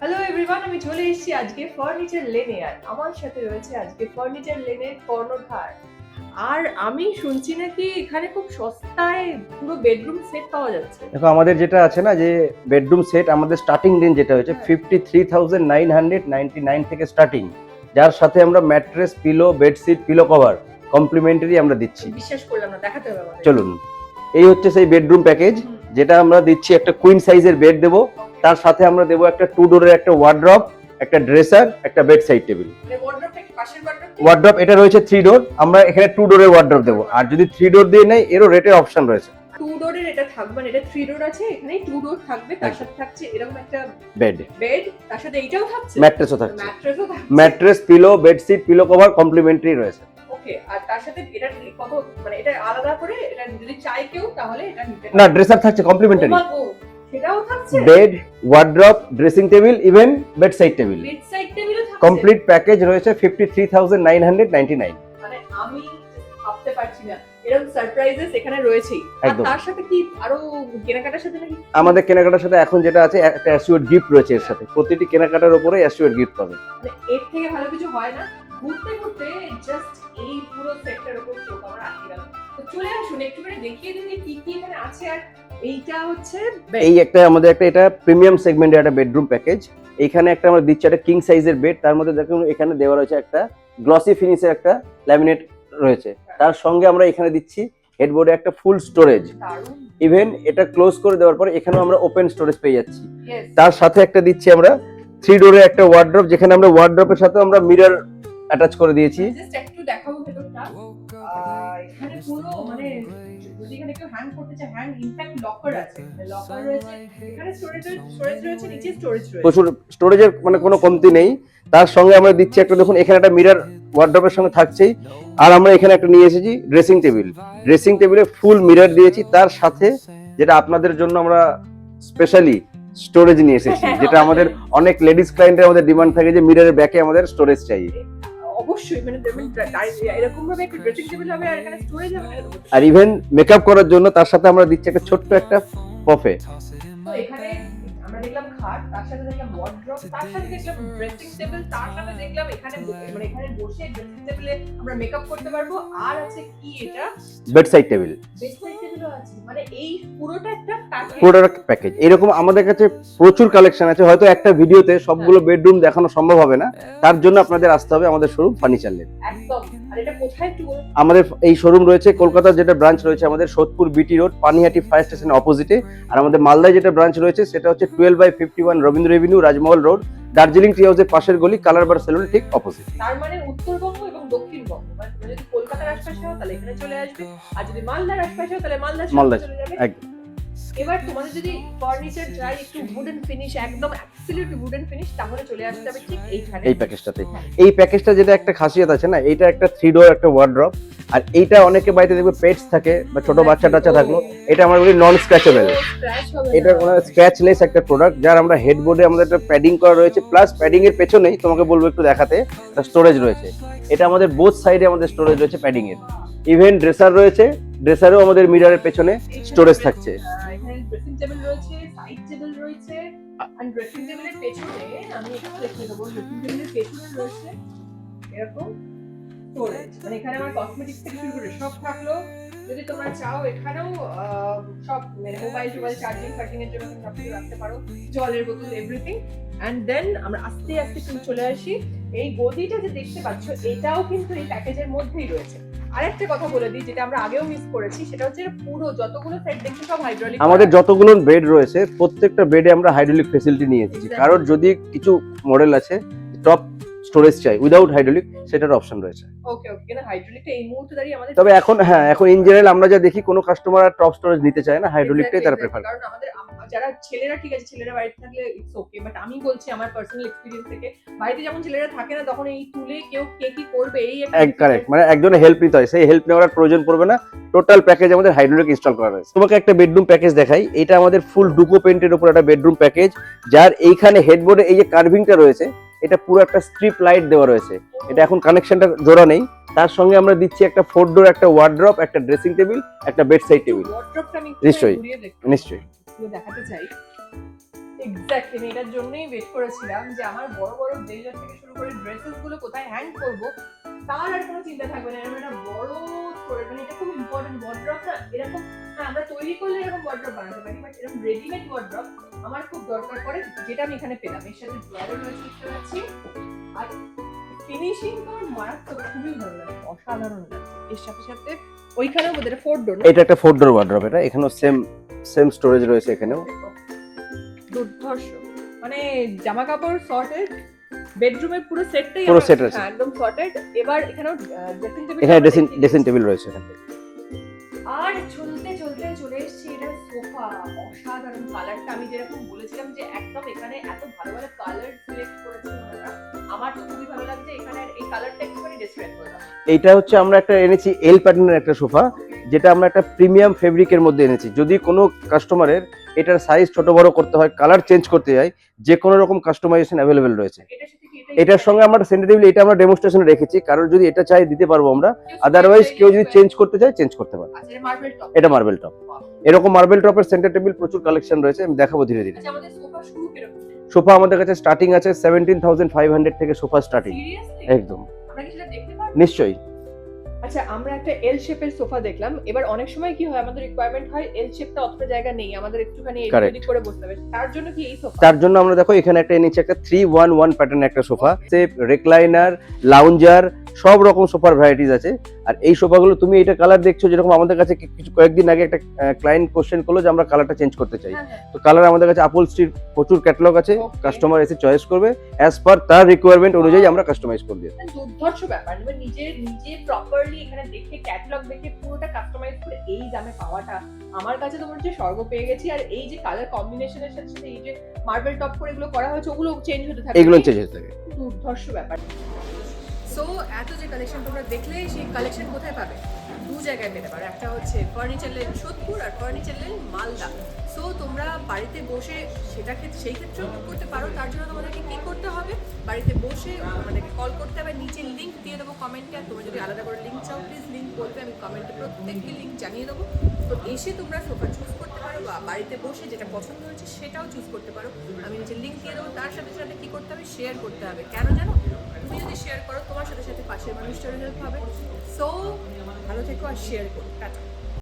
Hello everyone, আমি চলে এসেছি আজকে ফার্নিচার লেনে। আর আমার সাথে রয়েছে আজকে ফার্নিচার লেনের কর্ণধার। আর আমি শুনছি নাকি এখানে খুব সস্তায় পুরো বেডরুম সেট পাওয়া যাচ্ছে। দেখো আমাদের যেটা আছে না যে বেডরুম সেট আমাদের স্টার্টিং রেঞ্জ যেটা হচ্ছে 53,999 থেকে স্টার্টিং, যার সাথে আমরা mattress, pillow, bedsheet, pillow cover complimentary আমরা দিচ্ছি। বিশ্বাস করলাম না, দেখাতে হবে আমাদের। চলুন, এই হচ্ছে সেই বেডরুম প্যাকেজ যেটা আমরা দিচ্ছি। একটা কুইন সাইজের বেড দেবো, তার সাথে আমরা দেবো একটা 2 ডোরের একটা ওয়ার্ড্রপ, একটা ড্রেসার, একটা বেড সাইড টেবিল। মানে ওয়ার্ড্রপটা কি পাশের ওয়ার্ড্রপ? ওয়ার্ড্রপ এটা রয়েছে 3 ডোর, আমরা এখানে 2 ডোরের ওয়ার্ড্রপ দেবো। আর যদি 3 ডোর দিয়ে নেই এরও রেটের অপশন রয়েছে। 2 ডোরের এটা থাকবে, মানে এটা 3 ডোর আছে, এখানে 2 ডোর থাকবে, তার সাথে থাকছে এরকম একটা বেড, তার সাথে এইটাও থাকছে, ম্যাট্রেসও থাকছে। ম্যাট্রেসও থাকছে, mattress, pillow, bedsheet, pillow cover complimentary রয়েছে। ওকে। আর তার সাথে এটা কত, মানে এটা আলাদা করে এটা যদি চাই কেউ তাহলে এটা নিতে না, ড্রেসার থাকছে কমপ্লিমেন্টারি। সেটাও থাকছে, bed, wardrobe, dressing table, even bed side table, bed side টেবিলও থাকছে। কমপ্লিট প্যাকেজ রয়েছে 53,999। মানে আমি ভাবতে পারছি না এরকম সারপ্রাইজেস এখানে রয়েছেই। আর একদম। তার সাথে কি আরো কেনাকাটার সাথে নাকি? আমাদের কেনাকাটার সাথে এখন যেটা আছে একটা অ্যাসিওর গিফট রয়েছে এর সাথে। প্রতিটি কেনাকাটার উপরে অ্যাসিওর গিফট পাবে। মানে এর থেকে ভালো কিছু হয় না। ঘুরতে ঘুরতে জাস্ট এই পুরো সেক্টর উপর চোখ আমার আটকে গেল। তো চলে আসুন একটু করে দেখিয়ে দিন যে কি কি এখানে আছে। আর এইটা হচ্ছে এই একটা আমাদের একটা এটা প্রিমিয়াম সেগমেন্টের একটা বেডরুম প্যাকেজ। এইখানে একটা আমরা দিচ্ছি একটা কিং সাইজের বেড, তার মধ্যে দেখুন এখানে দেওয়া রয়েছে একটা গ্লসি ফিনিশের একটা ল্যামিনেট রয়েছে। তার সঙ্গে আমরা এখানে দিচ্ছি হেডবোর্ডে একটা ফুল স্টোরেজ। দারুণ। ইভেন এটা ক্লোজ করে দেওয়ার পরে এখানেও আমরা ওপেন স্টোরেজ পেয়ে যাচ্ছি। Yes. তার সাথে একটা দিচ্ছি আমরা 3 ডোরের একটা ওয়ার্ড্রপ, যেখানে আমরা ওয়ার্ড্রপের সাথে আমরা মিরর অ্যাটাচ করে দিয়েছি। জাস্ট একটু দেখাবো ভেতরটা। এখানে পুরো মানে যদি এখানে কেউ হ্যাং করতে চায়, হ্যাং ইনফ্যাক্ট লকার আছে, লকার রয়েছে, এখানে স্টোরেজ রয়েছে, নিচে স্টোরেজ রয়েছে, প্রচুর স্টোরেজের মানে কোনো কমতি নেই। তার সঙ্গে আমরা দিচ্ছি একটা, দেখুন এখানে একটা মিরর ওয়ার্ড্রপের সঙ্গে থাকছেই। আর আমরা এখানে একটা নিয়ে এসেছি ড্রেসিং টেবিল। ড্রেসিং টেবিলে ফুল মিরর দিয়েছি, তার সাথে যেটা আপনাদের জন্য আমরা স্পেশালি স্টোরেজ নিয়ে এসেছি, যেটা আমাদের অনেক লেডিস ক্লায়েন্টের আমাদের ডিমান্ড থাকে যে মিররের ব্যাকে আমাদের স্টোরেজ চাই। অবশ্যই মানে এরকম ভাবে একটা ড্রেসিং টেবিল হবে আর এখানে স্টোরেজ হবে। আর ইভেন মেকআপ করার জন্য তার সাথে আমরা দিচ্ছি একটা ছোট্ট একটা পফে। তো এখানে আমরা দেখলাম খাট, তার সাথে দেখলাম ওয়ার্ড্রপ, তার সাথে দেখলাম ড্রেসিং টেবিল, তার সাথে দেখলাম এখানে মানে এখানে বসে ড্রেসিং টেবিলে আমরা মেকআপ করতে পারবো। আর আছে কি এটা, bed side table. Bed side টেবিলও আছে। মানে এই পুরোটা একটা প্রোডাক্ট প্যাকেজ। এরকম আমাদের কাছে প্রচুর কালেকশন আছে, হয়তো একটা ভিডিওতে সবগুলো বেডরুম দেখানো সম্ভব হবে না। তার জন্য আপনাদের আসতে হবে আমাদের শোরুম ফার্নিচার লেন। একদম। আর এটা কোথায় একটু বলুন? আমাদের এই শোরুম রয়েছে কলকাতার যেটা ব্রাঞ্চ রয়েছে আমাদের Sodepur BT road, Panihati fire স্টেশনের অপোজিটে। আর আমাদের মালদায় যেটা ব্রাঞ্চ রয়েছে সেটা হচ্ছে 12/51 রবীন্দ্র এভিনিউ, রাজমহল রোড, দার্জিলিং ট্রি হাউসের পাশের গলি, কালার বার সেলুনের ঠিক অপোজিট। তার মানে উত্তরবঙ্গ এবং দক্ষিণবঙ্গ, মানে যদি কলকাতার আশপাশে হও তাহলে এখানে চলে আসবে, আর যদি মালদার আশপাশে হও তাহলে মালদার চলে যাবে। একদম। এবার তোমাদের যদি ফার্নিচার চাই একটু উডেন ফিনিশ, একদম অ্যাবসলিউটলি উডেন ফিনিশ, তাহলে চলে আসতে হবে ঠিক এইখানে, এই প্যাকেজটাতে। এই প্যাকেজটা যেটা একটা খাসিয়ত আছে না, এটা একটা 3 ডোর একটা ওয়ার্ড্রপ। আর এইটা অনেকে বাড়িতে দেখবে পেটস থাকে বা ছোট বাচ্চা টাচ্চা থাকলো, এটা আমরা বলি নন স্ক্র্যাচেবল। এটা কোনো স্ক্র্যাচলেস একটা প্রোডাক্ট, যার আমরা হেডবোর্ডে আমাদের একটা প্যাডিং করা রয়েছে, প্লাস প্যাডিং এর পেছনেই তোমাকে বলবো একটু দেখাতে একটা স্টোরেজ রয়েছে। এটা আমাদের বোথ সাইডে আমাদের স্টোরেজ রয়েছে প্যাডিং এর। ইভেন ড্রেসার রয়েছে, ড্রেসারেও আমাদের মিররের পেছনে স্টোরেজ থাকছে। এখানে ড্রেসিং টেবিল রয়েছে, সাইড টেবিল রয়েছে, আর ড্রেসিং টেবিলের পেছনে আমি একটু দেখিয়ে দেবো, ড্রেসিং টেবিলের পেছনে রয়েছে এরকম স্টোরেজ। মানে এখানে আমার কসমেটিক্স থেকে শুরু করে সব থাকলো। যদি তোমরা চাও এখানেও সব মানে মোবাইল চার্জিং এর জন্য সব কিছু রাখতে পারো, জলের বোতল, এভরিথিং। এন্ড দেন আমরা আস্তে আস্তে চলে আসি এই গদিটা যে দেখতে পাচ্ছ, এটাও কিন্তু এই প্যাকেজের মধ্যেই রয়েছে। আরেকটা কথা বলে দিই, যেটা আমরা আগেও মিস করেছি, সেটা হচ্ছে পুরো যতগুলো সেট দেখছো সব হাইড্রোলিক। আমাদের যতগুলো বেড রয়েছে প্রত্যেকটা বেডে আমরা হাইড্রোলিক ফ্যাসিলিটি নিয়ে এসেছি। কারণ যদি কিছু মডেল আছে টপ স্টোরেজ চাই উইদাউট হাইড্রোলিক, সেটার অপশন রয়েছে। ওকে ওকে, কিন্তু হাইড্রোলিকটা এই মুহূর্তে দাঁড়িয়ে আমাদের, তবে এখন এখন ইন জেনারেল আমরা যা দেখি কোনো কাস্টমার আর টপ স্টোরেজ নিতে চায় না, হাইড্রোলিকটাই তারা প্রেফার করে। কারণ আমাদের যারা ছেলেরা, ঠিক আছে ছেলেরা বাড়িতে থাকলে ইটস ওকে, বাট আমি বলছি আমার পার্সোনাল এক্সপেরিয়েন্স থেকে, বাড়িতে যখন ছেলেরা থাকে না তখন এই তুলে কেউ কে কি করবে, এই কারেক্ট, মানে একজনের হেল্প নিতে হয়, সেই হেল্প নেওয়ার প্রয়োজন পড়বে না। টোটাল প্যাকেজ আমাদের হাইড্রোলিক ইনস্টল করা রয়েছে। তোমাকে একটা বেডরুম প্যাকেজ দেখাই। এটা আমাদের ফুল ডুকো পেইন্টের উপর একটা বেডরুম প্যাকেজ, যার এইখানে হেডবোর্ডে এই যে কার্ভিংটা রয়েছে, এটা পুরো একটা স্ট্রিপ লাইট দেওয়া রয়েছে। এটা এখন কানেকশনটা জোড়া নেই। তার সঙ্গে আমরা দিচ্ছি একটা 4 ডোর একটা ওয়ার্ড্রপ, একটা ড্রেসিং টেবিল, একটা বেড সাইড টেবিল। ওয়ার্ড্রপটা আমি নিশ্চয়ই নিশ্চয়ই দেখাতে চাই। এক্স্যাক্টলি আমি এটার জন্যই ওয়েট করেছিলাম যে আমার বড় বড় ব্লেজার থেকে শুরু করে ড্রেসেস গুলো কোথায় হ্যাং করব তার আর কোনো চিন্তা থাকবে না। এরকম একটা বড় করে, মানে এটা খুব ইম্পর্টেন্ট ওয়ার্ড্রপ না এরকম। হ্যাঁ, আমরা তৈরি করলে এরকম ওয়ার্ড্রপ বানাতে পারি, বাট এরকম রেডিমেড ওয়ার্ড্রপ আমার খুব দরকার পড়ে, যেটা আমি এখানে পেলাম। এর সাথে ড্রয়ারও রয়েছে দেখতে পাচ্ছি, আর ফিনিশিং তো আমার মারাত্মক, খুবই ভালো লাগে, অসাধারণ লাগে। এর সাথে সাথে ওইখানেও বোধহয় এটা 4 ডোর, এটা একটা 4 ডোর ওয়ার্ড্রপ, এটা এখানেও সেম স্টোরেজ রয়েছে এখানেও। দুর্ধর্ষ, মানে জামা কাপড় সর্টেড, বেডরুমের পুরো সেটটাই পুরো set আছে। একদম সর্টেড। এবার এখানেও ড্রেসিং টেবিল, এখানে ড্রেসিং টেবিল রয়েছে এখানে। আর চলতে চলতে চলে এসেছি এটা সোফা। অসাধারণ কালারটা, আমি যেরকম বলেছিলাম যে একদম এখানে এত ভালো ভালো কালার সিলেক্ট করেছে ওনারা, আমার তো খুবই ভালো লাগছে। এখানে এই কালারটা একটুখানি ডেসক্রাইব করে দাও। এইটা হচ্ছে আমরা একটা এনেছি এল প্যাটার্নের একটা সোফা, যেটা আমরা একটা প্রিমিয়াম ফেব্রিকের মধ্যে এনেছি। যদি কোনো কাস্টমারের এটার সাইজ ছোট বড় করতে হয়, কালার চেঞ্জ করতে হয়, যে কোনো রকম কাস্টমাইজেশন অ্যাভেলেবেল রয়েছে। এটার সাথে কি এটার সঙ্গে আমরা সেন্টার টেবিল এটা আমরা ডেমোনস্ট্রেশনে রেখেছি, কারণ যদি এটা চাই দিতে পারবো আমরা, আদারওয়াইজ কেউ যদি চেঞ্জ করতে চায় চেঞ্জ করতে পারে। আচ্ছা, এটা মার্বেল টপ। এটা মার্বেল টপ, এরকম মার্বেল টপের সেন্টার টেবিল প্রচুর কালেকশন রয়েছে, আমি দেখাবো ধীরে ধীরে। আচ্ছা, আমাদের সোফা শুরু কিরকম? সোফা আমাদের কাছে স্টার্টিং আছে 17,500 থেকে সোফা স্টার্টিং। সিরিয়াসলি একদম, আমরা কি সেটা দেখতে পারবো? নিশ্চয়ই। আচ্ছা, আমরা একটা এল শেপের সোফা দেখলাম। এবার অনেক সময় কি হয়, আমাদের রিকোয়ারমেন্ট হয় এল শেপটা অতটা জায়গা নেই, আমাদের একটুখানি এদিক Correct. ওদিক করে বসতে হবে। তার জন্য কি এই সোফা? তার জন্য আমরা দেখো এখানে একটা নিচে একটা 3-1-1 প্যাটার্ন একটা সোফা, সেপ রেক্লাইনার, লাউঞ্জার, সব রকম সোফার ভ্যারাইটিস আছে। আর এই সোফাগুলো তুমি এটা কালার দেখছো, যেরকম আমাদের কাছে কিছু কয়েকদিন আগে একটা ক্লায়েন্ট কোশ্চেন করলো যে আমরা কালারটা চেঞ্জ করতে চাই, হ্যাঁ, হ্যাঁ। তো কালার আমাদের কাছে আপল স্ট্রিট প্রচুর ক্যাটালগ আছে, Okay. কাস্টমার এসে চয়েস করবে অ্যাজ পার তার রিকোয়ারমেন্ট অনুযায়ী আমরা কাস্টমাইজ করে দিই। দুর্ধর্ষ ব্যাপার, মানে নিজে প্রপারলি এখানে দেখে ক্যাটালগ দেখে পুরোটা কাস্টমাইজ করে এই দামে পাওয়াটা আমার কাছে তো মনে হচ্ছে স্বর্গ পেয়ে গেছি। আর এই যে কালার কম্বিনেশনের সাথে সাথে এই যে মার্বেল টপ করে এগুলো করা হয়েছে, ওগুলো চেঞ্জ হতে থাকে, এগুলো চেঞ্জ হতে থাকে। দুর্ধর্ষ ব্যাপার। সো এত যে কালেকশন তোমরা দেখলে, সেই কালেকশন কোথায় পাবে? দু জায়গায় পেতে পারো, একটা হচ্ছে ফার্নিচার লেন সোদপুর আর ফার্নিচার লেন মালদা। সো তোমরা বাড়িতে বসে সেই ক্ষেত্রেও বুক করতে পারো। তার জন্য তোমাদেরকে কি করতে হবে, বাড়িতে বসে আমাদেরকে কল করতে হবে। নিচে লিঙ্ক দিয়ে দেবো কমেন্টে, আর তোমরা যদি আলাদা করে লিঙ্ক চাও প্লিজ লিঙ্ক বলবে, আমি কমেন্টে প্রত্যেককে লিঙ্ক জানিয়ে দেবো। তো এসে তোমরা সোফা চুজ করতে পারো, বা বাড়িতে বসে যেটা পছন্দ হয়েছে সেটাও চুজ করতে পারো। আমি নিচে লিঙ্ক দিয়ে দেবো। তার সাথে সাথে কি করতে হবে, শেয়ার করতে হবে। কেন জানো? তুমি যদি শেয়ার করো, তোমার সাথে সাথে পাশের মানুষটারও হেল্প হবে। সো ভালো থেকো আর শেয়ার করো। টাটা।